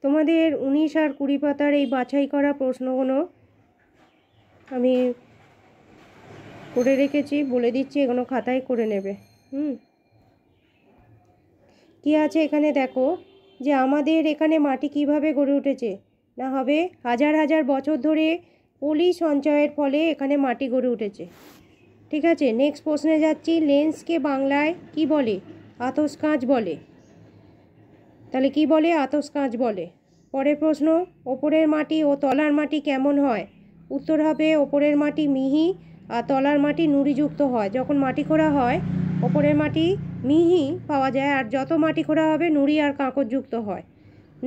তোমাদের 19 আর 20 পাতার এই বাছাই করা প্রশ্নগুলো আমি করে রেখেছি, বলে দিচ্ছি, এগুলো খাতায় করে নেবে। কি আছে এখানে দেখো, যে আমাদের এখানে মাটি কিভাবে গড়ে উঠেছে না হবে হাজার হাজার বছর ধরে পলি সঞ্চয়ের ফলে এখানে মাটি গড়ে উঠেছে। ঠিক আছে, নেক্সট প্রশ্নে যাচ্ছি। লেন্সকে বাংলায় কি বলে? আতস কাঁচ বলে। তাহলে কি বলে? আতস কাঁচ বলে। পরের প্রশ্ন, ওপরের মাটি ও তলার মাটি কেমন হয়? উত্তর হবে ওপরের মাটি মিহি আর তলার মাটি নুড়িযুক্ত হয়। যখন মাটি খোঁড়া হয় ওপরের মাটি মিহি পাওয়া যায়, আর যত মাটি খোঁড়া হবে নুড়ি আর কাঁকরযুক্ত হয়।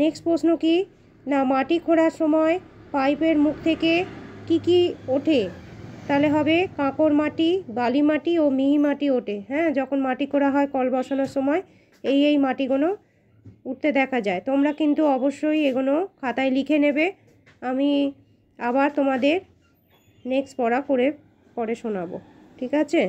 নেক্সট প্রশ্ন কি না, মাটি খোঁড়ার সময় পাইপের মুখ থেকে কি ওঠে? তাহলে হবে কাঁকর মাটি, বালি মাটি ও মিহি মাটি ওঠে। হ্যাঁ, যখন মাটি খোঁড়া হয় কল বসানোর সময় এই মাটিগুলো উঠতে দেখা যায়। তোমরা কিন্তু অবশ্যই এগুলো খাতায় লিখে নেবে। আমি আবার তোমাদের নেক্সট পড়া করে পরে শোনাবো। ঠিক আছে?